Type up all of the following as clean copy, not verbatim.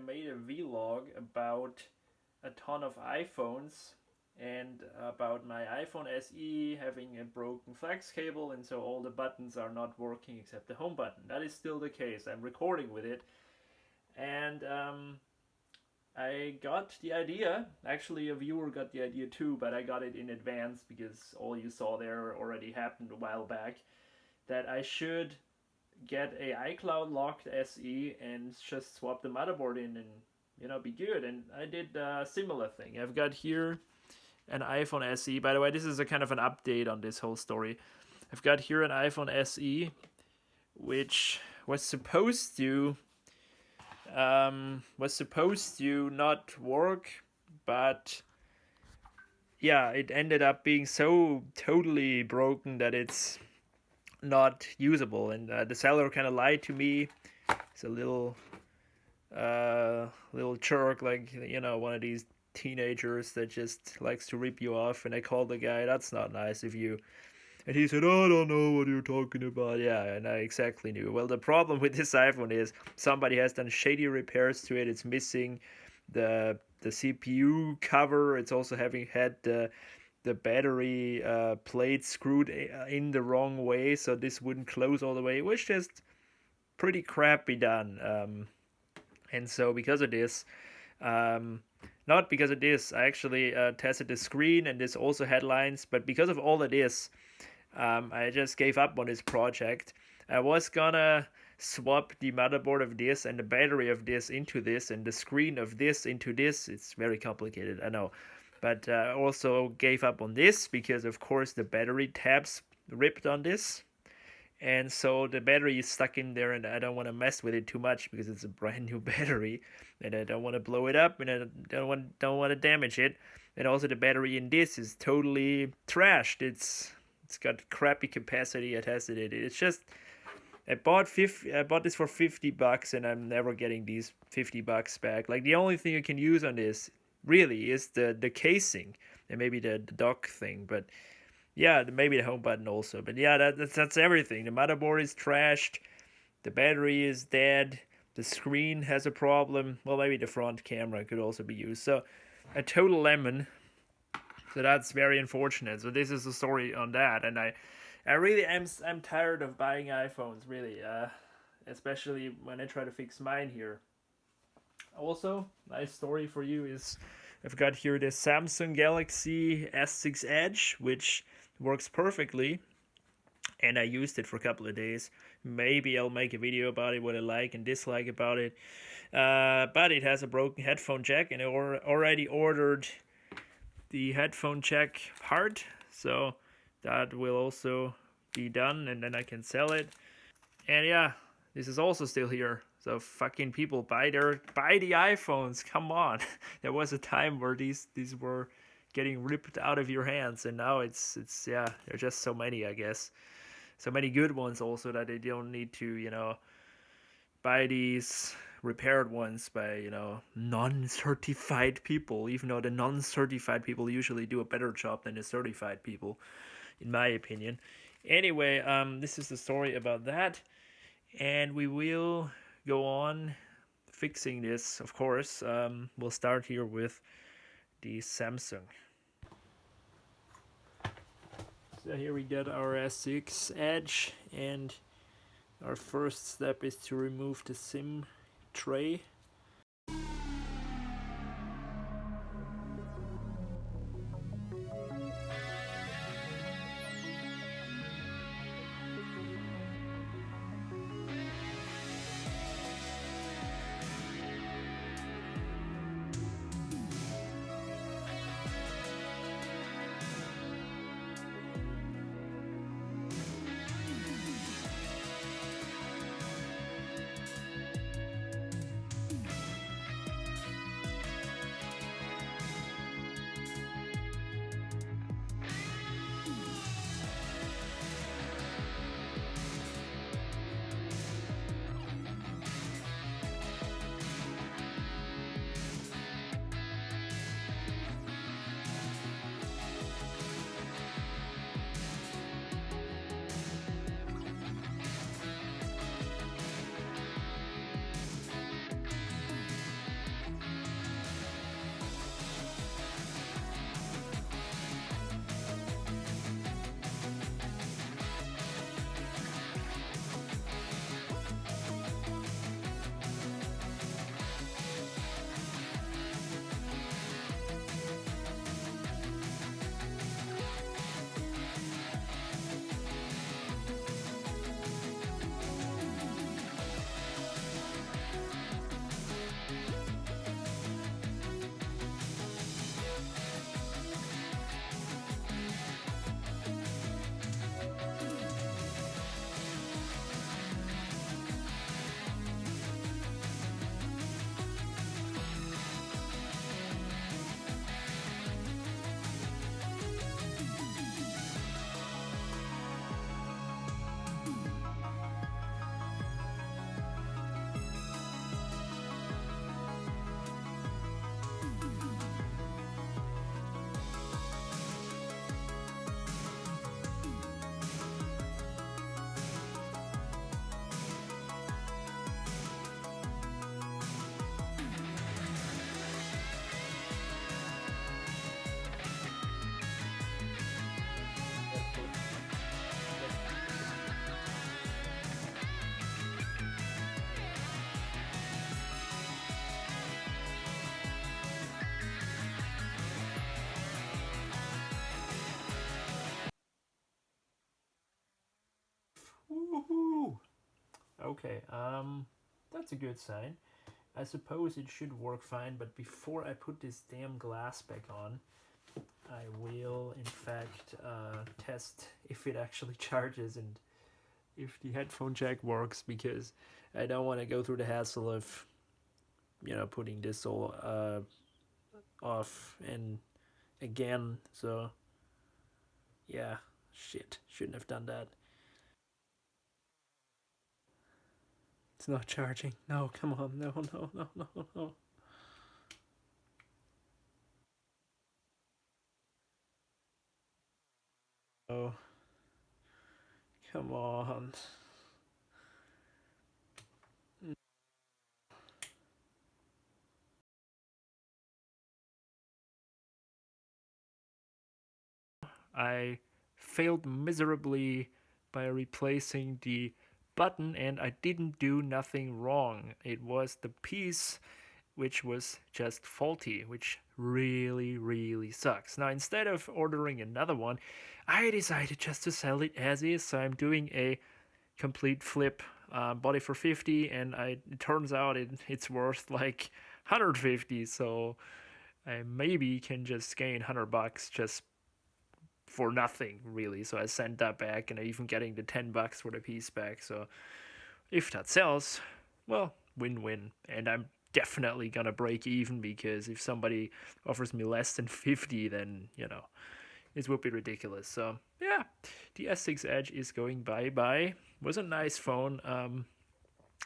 made a vlog about a ton of iPhones and about my iPhone SE having a broken flex cable, and so all the buttons are not working except the home button. That is still the case. I'm recording with it, and I got the idea. Actually, a viewer got the idea too, but I got it in advance because all you saw there already happened a while back. That I should get a iCloud locked SE and just swap the motherboard in and be good. And I did a similar thing. I've got here an iPhone SE. By the way, this is a kind of an update on this whole story. I've got here an iPhone SE, which was supposed to not work, but yeah, it ended up being so totally broken that it's not usable. And the seller kind of lied to me. It's a little jerk, like one of these teenagers that just likes to rip you off. And I called the guy. That's not nice of you. And he said, I don't know what you're talking about. Yeah, and I exactly knew. Well, the problem with this iPhone is somebody has done shady repairs to it. It's missing the CPU cover. It's also having had the battery plate screwed in the wrong way, so this wouldn't close all the way. It was just pretty crappy done. And so because of this, not because of this, I actually tested the screen, and this also had lines, but because of all of this, I just gave up on this project. I was gonna swap the motherboard of this and the battery of this into this and the screen of this into this. It's very complicated, I know. But I also gave up on this because, of course, the battery tabs ripped on this. And so the battery is stuck in there, and I don't want to mess with it too much because it's a brand new battery, and I don't want to blow it up, and I don't want to damage it. And also the battery in this is totally trashed. It's got crappy capacity. I tested it. It's just I bought this for $50, and I'm never getting these $50 back. Like, the only thing you can use on this really is the casing and maybe the dock thing, but yeah, maybe the home button also. But yeah, that's everything. The motherboard is trashed, the battery is dead, the screen has a problem. Well, maybe the front camera could also be used. So a total lemon. So that's very unfortunate. So this is the story on that, and I really am. I'm tired of buying iPhones, really, especially when I try to fix mine here. Also, nice story for you is I've got here the Samsung Galaxy S6 Edge, which works perfectly, and I used it for a couple of days. Maybe I'll make a video about it, what I like and dislike about it. But it has a broken headphone jack, and I already ordered the headphone jack part, so that will also be done, and then I can sell it. And yeah, this is also still here. So fucking people buy the iPhones. Come on. There was a time where these were getting ripped out of your hands, and now it's yeah, there are just so many, I guess. So many good ones also that they don't need to, buy these repaired ones by, non-certified people, even though the non-certified people usually do a better job than the certified people, in my opinion. Anyway, this is the story about that, and we will go on fixing this, of course. We'll start here with the Samsung. So here we got our S6 Edge, and our first step is to remove the SIM tray. Okay, that's a good sign. I suppose it should work fine, but before I put this damn glass back on, I will in fact test if it actually charges and if the headphone jack works, because I don't want to go through the hassle of putting this all off and again. So yeah, shit, shouldn't have done that. It's not charging. No, come on, no, no, no, no, no. Oh, come on. I failed miserably by replacing the button, and I didn't do nothing wrong. It was the piece which was just faulty, which really, really sucks. Now, instead of ordering another one, I decided just to sell it as is. So I'm doing a complete flip, bought it for 50, and it turns out it's worth like 150. So I maybe can just gain $100 just for nothing really. So I sent that back, and I'm even getting the $10 for the piece back. So if that sells, well, win-win. And I'm definitely gonna break even, because if somebody offers me less than 50, then it would be ridiculous. So yeah, the S6 Edge is going bye-bye. Was a nice phone.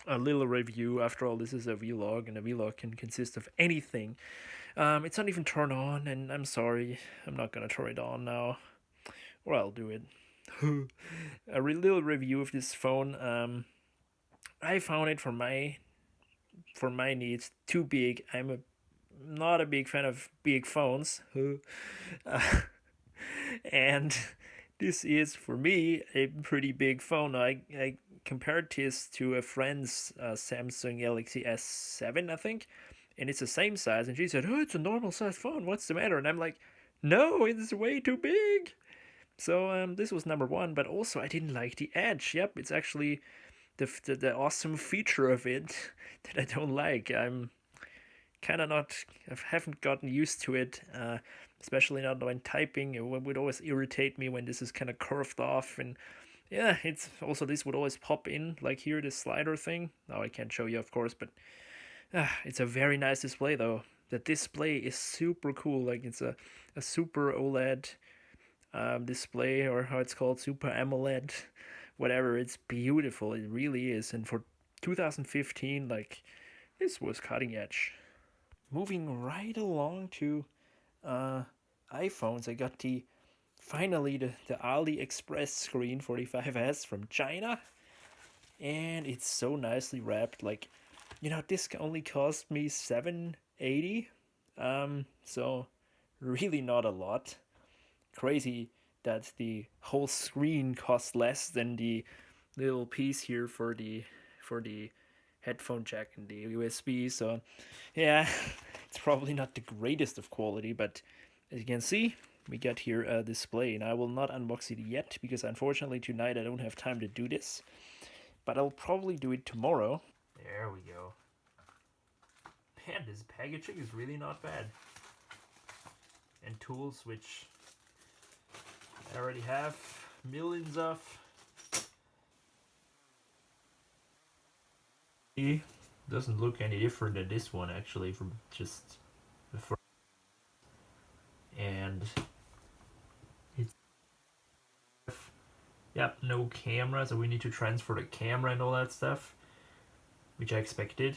A little review. After all, this is a vlog, and a vlog can consist of anything. It's not even turned on, and I'm sorry, I'm not gonna turn it on now, or I'll do it. A little review of this phone. I found it for my needs too big. Not a big fan of big phones. And this is for me a pretty big phone. I compared this to a friend's Samsung Galaxy S7, I think, and it's the same size. And she said, "Oh, it's a normal size phone. What's the matter?" And I'm like, "No, it's way too big." So this was number one. But also, I didn't like the edge. Yep, it's actually the awesome feature of it that I don't like. I'm kind of not. I haven't gotten used to it. Especially not when typing. It would always irritate me when this is kind of curved off, and yeah, it's also, this would always pop in, like here, this slider thing. Now I can't show you, of course, but it's a very nice display though. The display is super cool. Like, it's a super OLED display, or how it's called, super AMOLED, whatever. It's beautiful. It really is. And for 2015, like, this was cutting edge. Moving right along to iPhones, I got finally the AliExpress screen 45S from China, and it's so nicely wrapped. Like, this only cost me $780, so really not a lot. Crazy that the whole screen costs less than the little piece here for the headphone jack and the USB. So yeah, it's probably not the greatest of quality, but as you can see, we got here a display, and I will not unbox it yet because unfortunately tonight I don't have time to do this, but I'll probably do it tomorrow. There we go. Man, this packaging is really not bad. And tools, which I already have millions of. It doesn't look any different than this one, actually, from just the first. And it's, yep, no camera, so we need to transfer the camera and all that stuff, which I expected.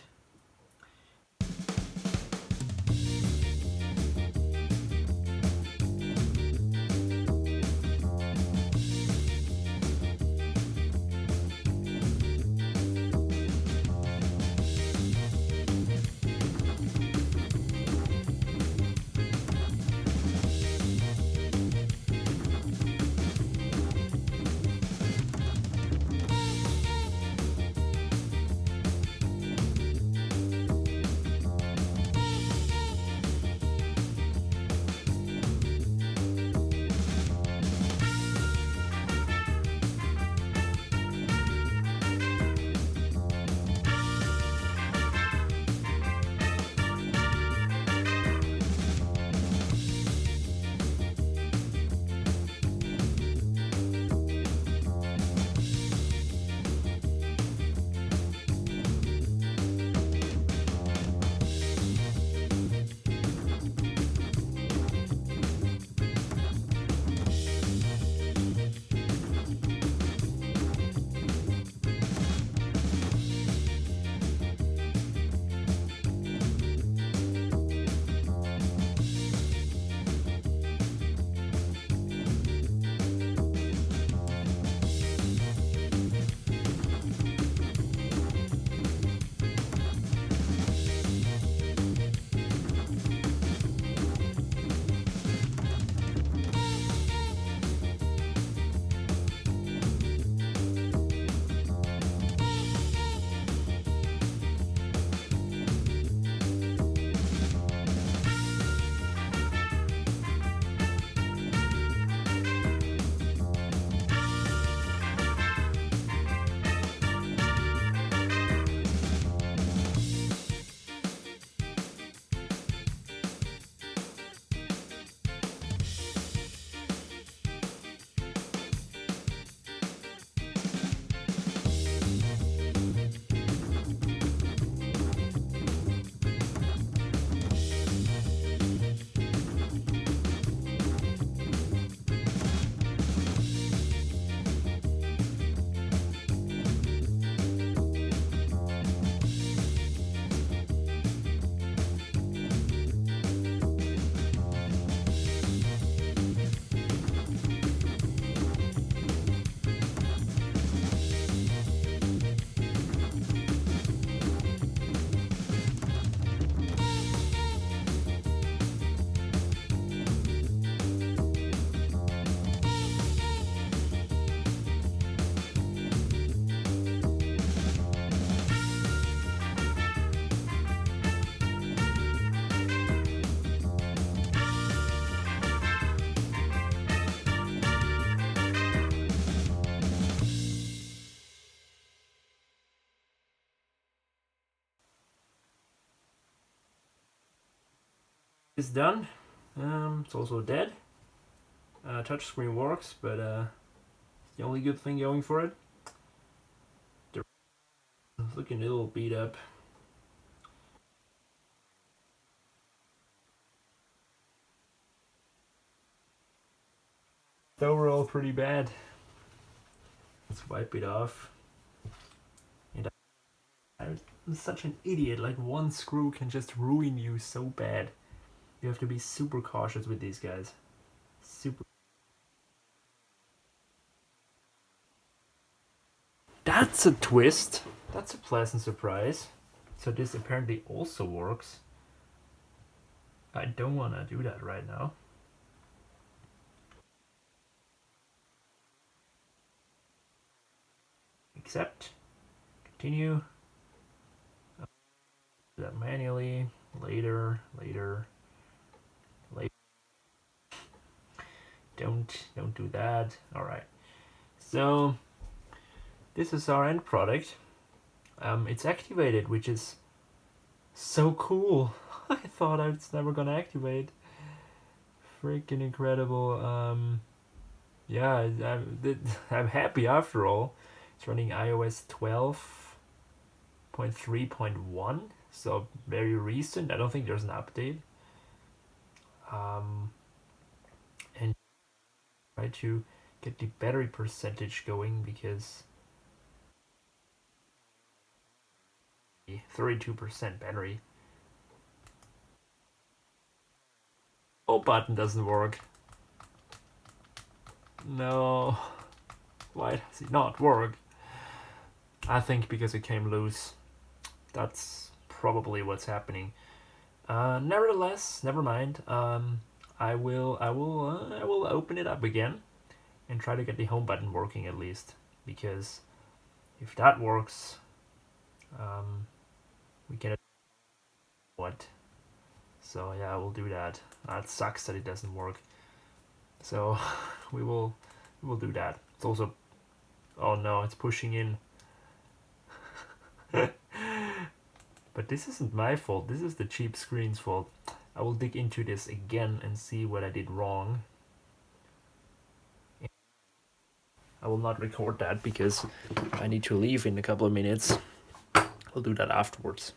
It's done. It's also dead. Touchscreen works, but it's the only good thing going for it. It's looking a little beat up. It's overall pretty bad. Let's wipe it off. And I'm such an idiot. Like, one screw can just ruin you so bad. You have to be super cautious with these guys. Super. That's a twist. That's a pleasant surprise. So this apparently also works. I don't want to do that right now. Accept. Continue. Do that manually. Later. Don't do that. All right. So this is our end product. It's activated, which is so cool. I thought I was never gonna activate. Freaking incredible. Yeah, I'm happy after all. It's running iOS 12.3.1, so very recent. I don't think there's an update. And try to get the battery percentage going because 32% battery. Oh, button doesn't work. No. Why does it not work? I think because it came loose. That's probably what's happening. Nevertheless, never mind. I will open it up again and try to get the home button working at least, because if that works, we can. What? So yeah, we'll do that. It sucks that it doesn't work. So we will do that. It's also, oh no, it's pushing in. But this isn't my fault. This is the cheap screen's fault. I will dig into this again and see what I did wrong. I will not record that because I need to leave in a couple of minutes. I'll do that afterwards.